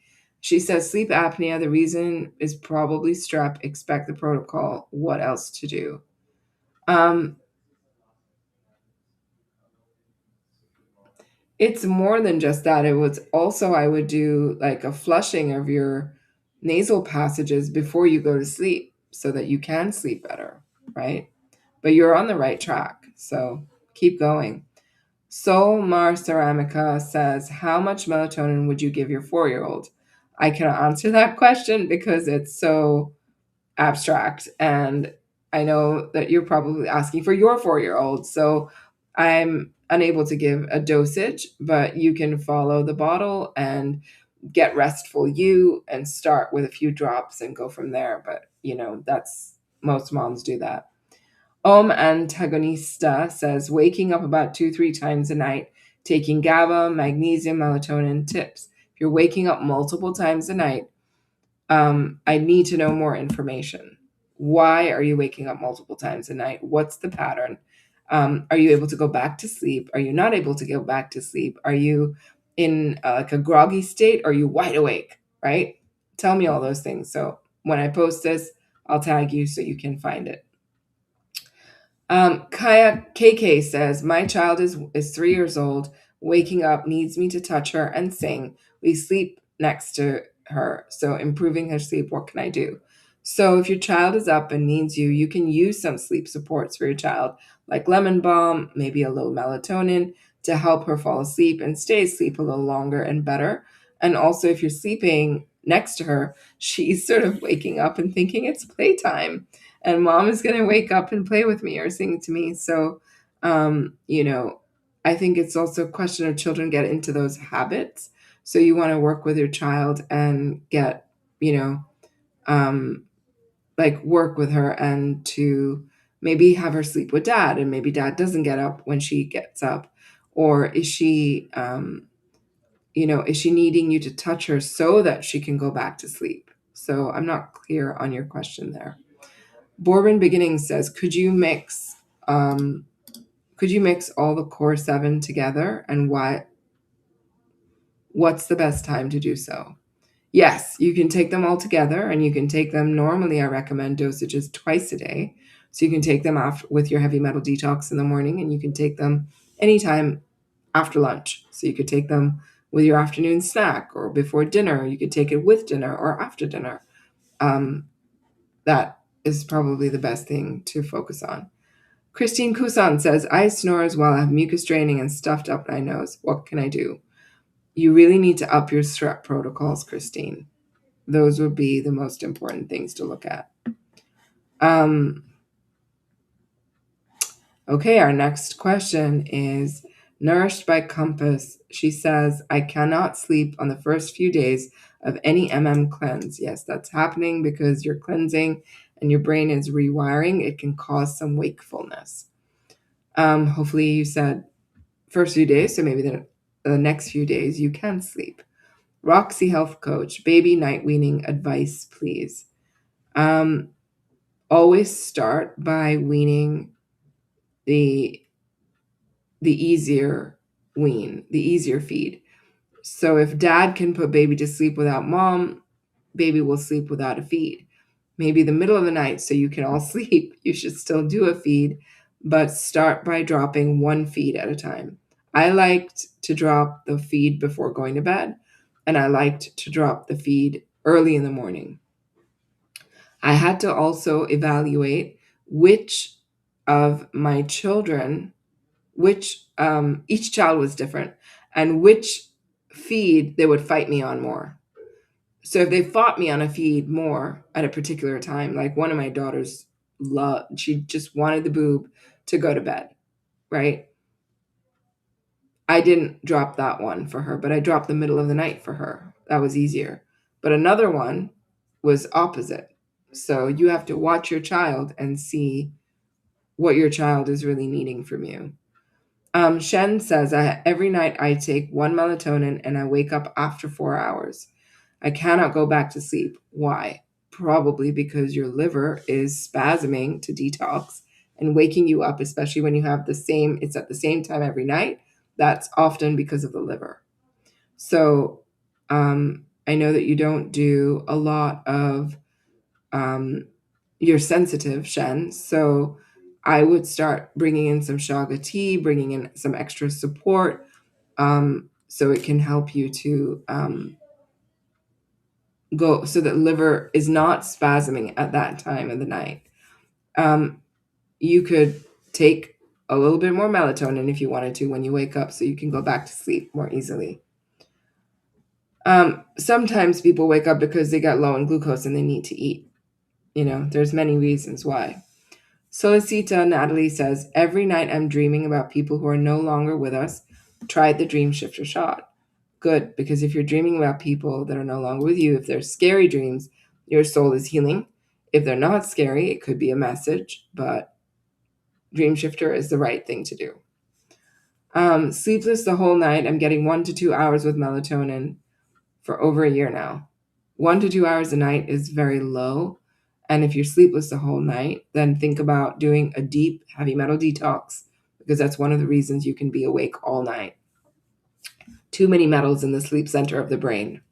She says, sleep apnea, the reason is probably strep. Expect the protocol. What else to do? Um, it's more than just that. It was also, I would do like a flushing of your nasal passages before you go to sleep so that you can sleep better, right? But you're on the right track. So keep going. Soul Mar Ceramica says, how much melatonin would you give your 4-year-old? I cannot answer that question because it's so abstract. And I know that you're probably asking for your 4-year-old. So I'm unable to give a dosage, but you can follow the bottle and get restful you and start with a few drops and go from there. But, that's most moms do that. Antagonista says waking up about 2-3 times a night, taking GABA, magnesium, melatonin tips. If you're waking up multiple times a night, I need to know more information. Why are you waking up multiple times a night? What's the pattern? Are you able to go back to sleep? Are you not able to go back to sleep? Are you in like a groggy state? Are you wide awake? Right? Tell me all those things. So when I post this, I'll tag you so you can find it. Kaya KK says, my child is 3 years old, waking up, needs me to touch her and sing. We sleep next to her, so improving her sleep, what can I do? So if your child is up and needs you, you can use some sleep supports for your child, like lemon balm, maybe a little melatonin to help her fall asleep and stay asleep a little longer and better. And also if you're sleeping next to her, she's sort of waking up and thinking it's playtime and mom is going to wake up and play with me or sing to me. So, I think it's also a question of children get into those habits. So you want to work with your child and get, um, like work with her and to maybe have her sleep with dad and maybe dad doesn't get up when she gets up. Or is she needing you to touch her so that she can go back to sleep? So I'm not clear on your question there. Bourbon Beginning says, could you mix all the core 7 together and what's the best time to do so? Yes, you can take them all together and you can take them normally. I recommend dosages twice a day. So you can take them after with your heavy metal detox in the morning and you can take them anytime after lunch. So you could take them with your afternoon snack or before dinner. You could take it with dinner or after dinner. That is probably the best thing to focus on. Christine Kusan says, I snore as well. I have mucus draining and stuffed up my nose. What can I do? You really need to up your strep protocols, Christine. Those would be the most important things to look at. Okay, our next question is Nourished by Compass. She says, I cannot sleep on the first few days of any cleanse. Yes, that's happening because you're cleansing and your brain is rewiring. It can cause some wakefulness. Hopefully you said first few days, so maybe the next few days you can sleep. Roxy Health Coach, baby night weaning advice, please. Always start by weaning the easier the easier feed. So if dad can put baby to sleep without mom, baby will sleep without a feed. Maybe the middle of the night so you can all sleep. You should still do a feed, but start by dropping one feed at a time. I liked to drop the feed before going to bed, and I liked to drop the feed early in the morning. I had to also evaluate which of my children, which each child was different, and which feed they would fight me on more. So if they fought me on a feed more at a particular time, like one of my daughters loved, she just wanted the boob to go to bed, right? I didn't drop that one for her, but I dropped the middle of the night for her. That was easier. But another one was opposite. So you have to watch your child and see what your child is really needing from you. Shen says, every night I take one melatonin and I wake up after 4 hours. I cannot go back to sleep. Why? Probably because your liver is spasming to detox and waking you up, especially when you have it's at the same time every night. That's often because of the liver. So I know that you don't do a lot of, you're sensitive, Shen. So I would start bringing in some shaga tea, bringing in some extra support, so it can help you to go so that liver is not spasming at that time of the night. Um, you could take a little bit more melatonin if you wanted to when you wake up so you can go back to sleep more easily. Sometimes people wake up because they got low in glucose and they need to eat. There's many reasons why. Solicita Natalie says, every night I'm dreaming about people who are no longer with us. Tried the dream shifter shot. Good, because if you're dreaming about people that are no longer with you, if they're scary dreams, your soul is healing. If they're not scary, it could be a message, but dream shifter is the right thing to do. Sleepless the whole night. I'm getting 1 to 2 hours with melatonin for over a year now. 1 to 2 hours a night is very low. And if you're sleepless the whole night, then think about doing a deep heavy metal detox, because that's one of the reasons you can be awake all night. Too many metals in the sleep center of the brain.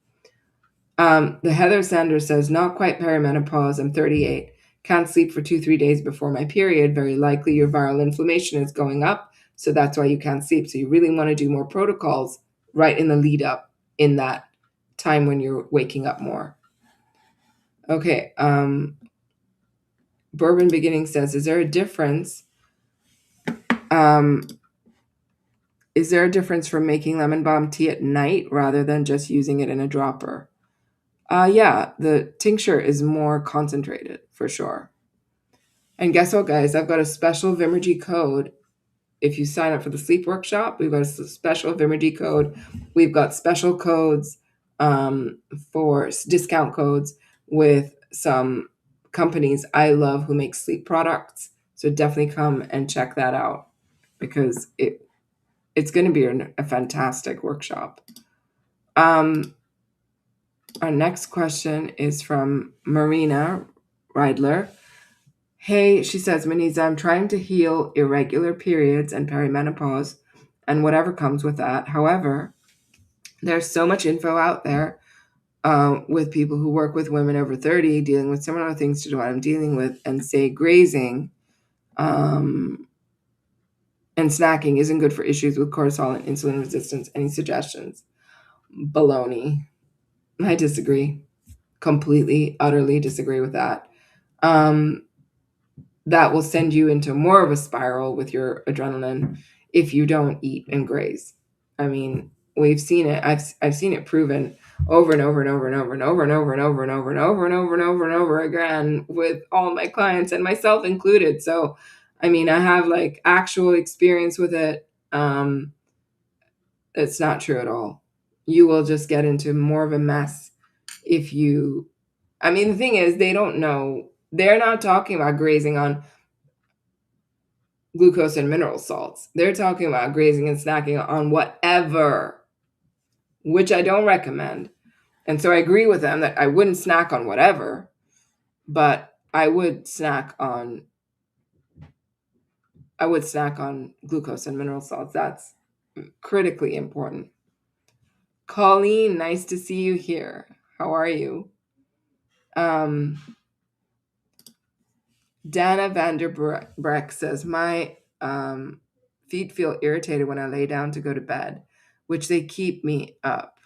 The Heather Sanders says, not quite perimenopause. I'm 38. Can't sleep for 2-3 days before my period. Very likely your viral inflammation is going up. So that's why you can't sleep. So you really want to do more protocols right in the lead up in that time when you're waking up more. Okay. Bourbon Beginning says, is there a difference? Is there a difference from making lemon balm tea at night rather than just using it in a dropper? Yeah, the tincture is more concentrated for sure. And guess what, guys? I've got a special Vimergy code. If you sign up for the sleep workshop, we've got a special Vimergy code. We've got special codes for discount codes with some companies I love who make sleep products. So definitely come and check that out, because it's going to be a fantastic workshop. Our next question is from Marina Reidler. Hey, she says, Maniza, I'm trying to heal irregular periods and perimenopause and whatever comes with that. However, there's so much info out there with people who work with women over 30 dealing with similar things to what I'm dealing with, and say grazing and snacking isn't good for issues with cortisol and insulin resistance. Any suggestions? Baloney. I disagree. Completely, utterly disagree with that. That will send you into more of a spiral with your adrenaline if you don't eat and graze. I mean, we've seen it. I've seen it proven over and over and over and over and over and over and over and over and over and over and over and over again with all my clients and myself included. So, I mean, I have like actual experience with it. It's not true at all. You will just get into more of a mess if you. I mean, the thing is, they don't know. They're not talking about grazing on glucose and mineral salts. They're talking about grazing and snacking on whatever, which I don't recommend. And so I agree with them that I wouldn't snack on whatever, but I would snack on glucose and mineral salts. That's critically important. Colleen, nice to see you here. How are you? Dana Vanderbreck says, my feet feel irritated when I lay down to go to bed, which they keep me up.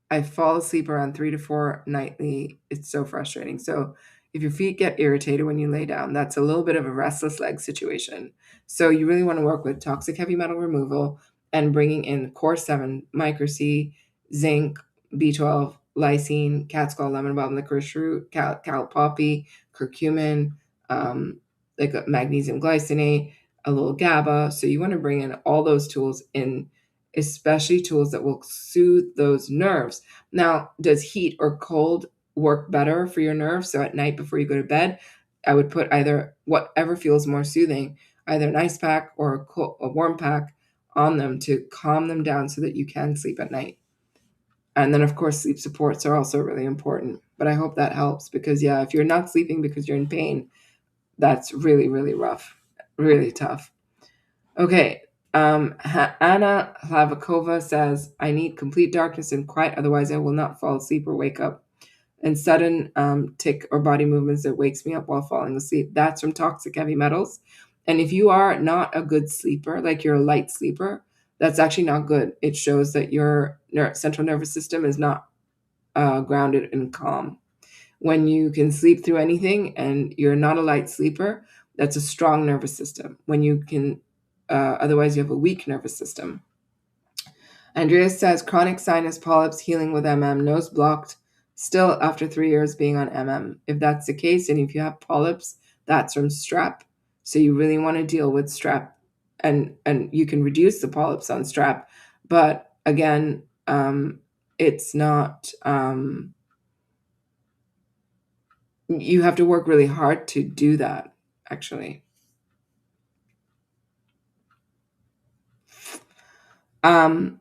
I fall asleep around 3 to 4 nightly. It's so frustrating. So if your feet get irritated when you lay down, that's a little bit of a restless leg situation. So you really want to work with toxic heavy metal removal and bringing in core 7, micro C, zinc, B12, lysine, cat's claw, lemon balm, licorice root, cal poppy, curcumin, um, like a magnesium glycinate, a little GABA. So you want to bring in all those tools in, especially tools that will soothe those nerves. Now, does heat or cold work better for your nerves? So at night before you go to bed, I would put either whatever feels more soothing, either an ice pack or a warm pack on them to calm them down so that you can sleep at night. And then, of course, sleep supports are also really important. But I hope that helps because, yeah, if you're not sleeping because you're in pain, that's really, really rough, really tough. Okay. Anna Hlavakova says, I need complete darkness and quiet, otherwise I will not fall asleep or wake up. And sudden tic or body movements that wakes me up while falling asleep. That's from toxic heavy metals. And if you are not a good sleeper, like you're a light sleeper, that's actually not good. It shows that your central nervous system is not grounded and calm. When you can sleep through anything and you're not a light sleeper, that's a strong nervous system. When you can, otherwise, you have a weak nervous system. Andreas says chronic sinus polyps healing with nose blocked still after 3 years being on If that's the case, and if you have polyps, that's from strep. So you really want to deal with strep, and you can reduce the polyps on strep, but again, it's not. You have to work really hard to do that. Actually, um,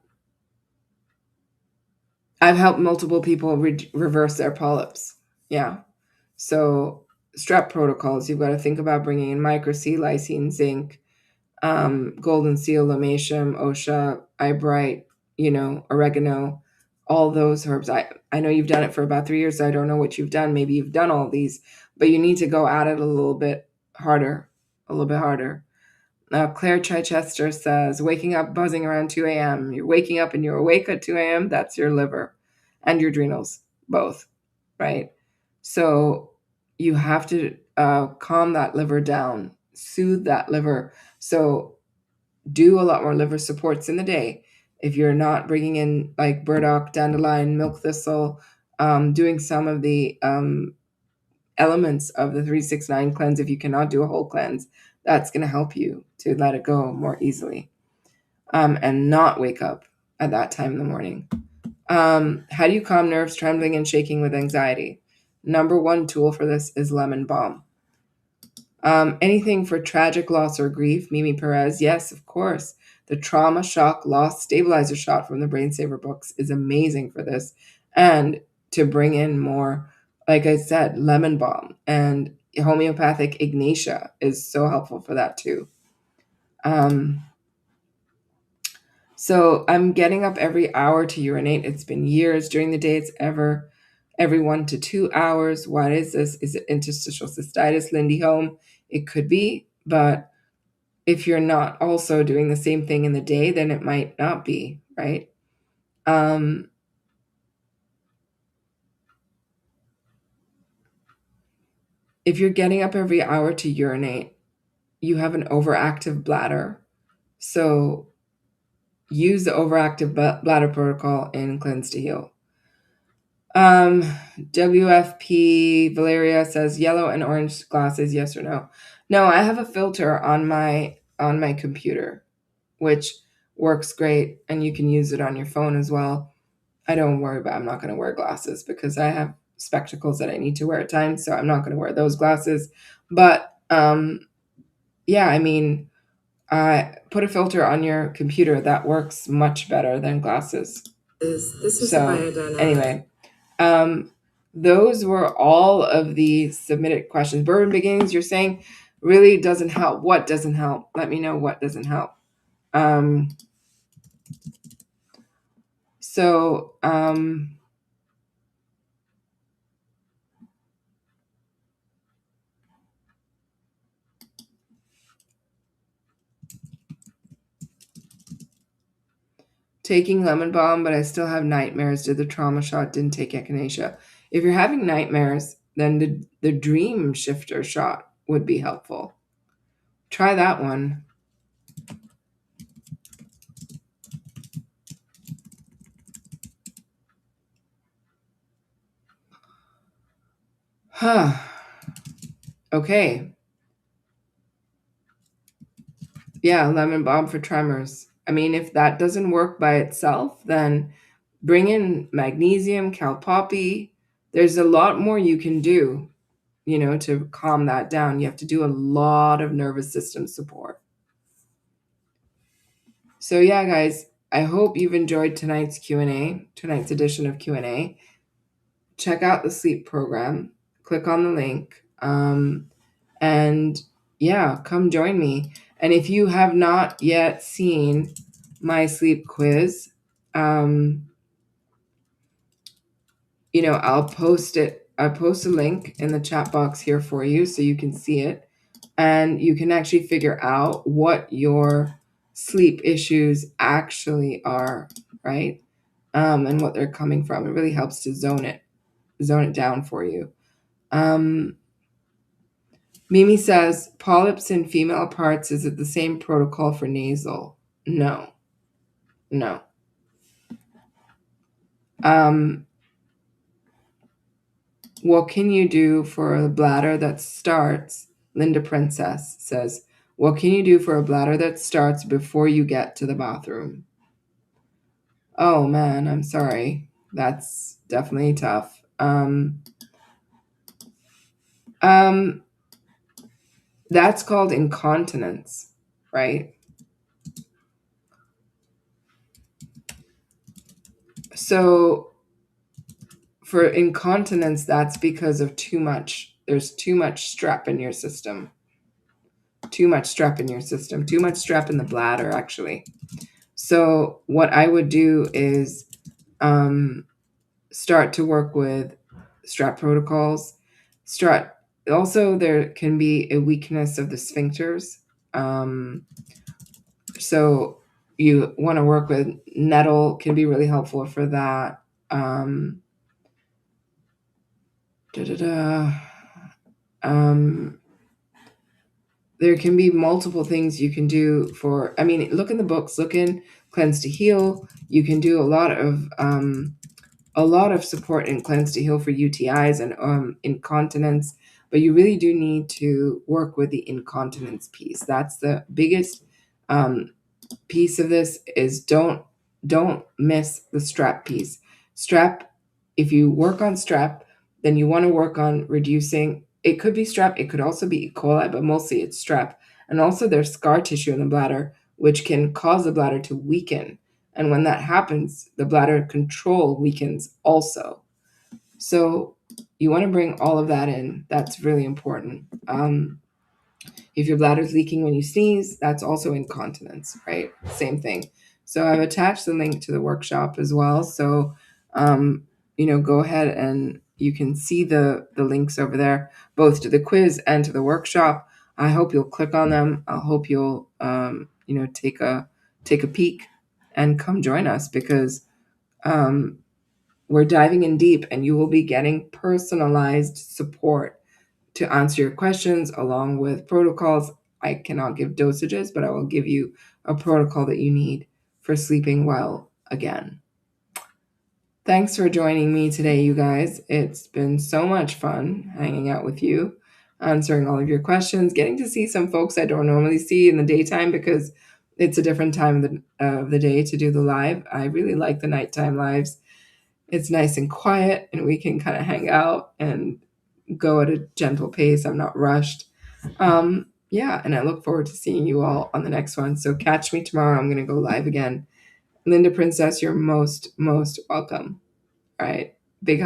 I've helped multiple people reverse their polyps. Yeah. So strep protocols, you've got to think about bringing in micro C, lysine, zinc, golden seal, lomatium, osha, eyebright, oregano, all those herbs. I know you've done it for about 3 years. So I don't know what you've done. Maybe you've done all these, but you need to go at it a little bit harder, a little bit harder. Claire Chichester says, waking up buzzing around 2 a.m. You're waking up and you're awake at 2 a.m. That's your liver and your adrenals, both, right? So you have to calm that liver down, soothe that liver. So do a lot more liver supports in the day. If you're not bringing in like burdock, dandelion, milk thistle, doing some of the elements of the 369 cleanse, if you cannot do a whole cleanse, that's going to help you to let it go more easily and not wake up at that time in the morning. How do you calm nerves, trembling, and shaking with anxiety? Number one tool for this is lemon balm. Anything for tragic loss or grief, Mimi Perez, yes, of course. The trauma, shock, loss stabilizer shot from the Brain Saver books is amazing for this. And to bring in more, like I said, lemon balm and homeopathic ignatia is so helpful for that too. So I'm getting up every hour to urinate. It's been years. During the day, it's every 1 to 2 hours. What is this? Is it interstitial cystitis, Lindy Home? It could be, but if you're not also doing the same thing in the day, then it might not be, right? If you're getting up every hour to urinate, you have an overactive bladder. So use the overactive bladder protocol in Cleanse to Heal. WFP Valeria says yellow and orange glasses, yes or no? No, I have a filter on my computer, which works great, and you can use it on your phone as well. I don't worry about, I'm not going to wear glasses because I have spectacles that I need to wear at times, so I'm not going to wear those glasses. But yeah, I mean, put a filter on your computer that works much better than glasses. This is so, a biodynamic. Anyway, those were all of the submitted questions. Bourbon Beginnings, you're saying really doesn't help. What doesn't help? Let me know what doesn't help. So, taking lemon balm, but I still have nightmares. Did the trauma shot, didn't take echinacea. If you're having nightmares, then the dream shifter shot would be helpful. Try that one. Huh. Okay. Yeah, lemon balm for tremors. I mean, if that doesn't work by itself, then bring in magnesium, cal poppy. There's a lot more you can do, to calm that down. You have to do a lot of nervous system support. So yeah, guys, I hope you've enjoyed tonight's edition of Q&A. Check out the sleep program. Click on the link. And yeah, come join me. And if you have not yet seen my sleep quiz, I'll post it. I'll post a link in the chat box here for you so you can see it. And you can actually figure out what your sleep issues actually are, right? And what they're coming from. It really helps to zone it down for you. Mimi says, polyps in female parts, is it the same protocol for nasal? No. What can you do for a bladder that starts? Linda Princess says, what can you do for a bladder that starts before you get to the bathroom? Oh man, I'm sorry. That's definitely tough. That's called incontinence, right? So for incontinence, that's because of there's too much strep in your system. Too much strep in the bladder, actually. So what I would do is start to work with strep protocols. Also, there can be a weakness of the sphincters. So you want to work with nettle, can be really helpful for that. There can be multiple things you can do look in the books, look in Cleanse to Heal. You can do a lot of support in Cleanse to Heal for UTIs and incontinence, but you really do need to work with the incontinence piece. That's the biggest piece of this, is don't miss the strep piece. Strep, if you work on strep, then you want to work on reducing. It could be strep, it could also be E. coli, but mostly it's strep. And also there's scar tissue in the bladder, which can cause the bladder to weaken. And when that happens, the bladder control weakens also. So you want to bring all of that in. That's really important. If your bladder's leaking when you sneeze, that's also incontinence, right? Same thing. So I've attached the link to the workshop as well. So, go ahead and you can see the links over there, both to the quiz and to the workshop. I hope you'll click on them. I hope you'll, take a peek and come join us, because we're diving in deep and you will be getting personalized support to answer your questions along with protocols. I cannot give dosages, but I will give you a protocol that you need for sleeping well again. Thanks for joining me today, you guys. It's been so much fun hanging out with you, answering all of your questions, getting to see some folks I don't normally see in the daytime because it's a different time of the day to do the live. I really like the nighttime lives. It's nice and quiet and we can kind of hang out and go at a gentle pace. I'm not rushed. And I look forward to seeing you all on the next one. So catch me tomorrow. I'm going to go live again. Linda Princess, you're most welcome. All right. Big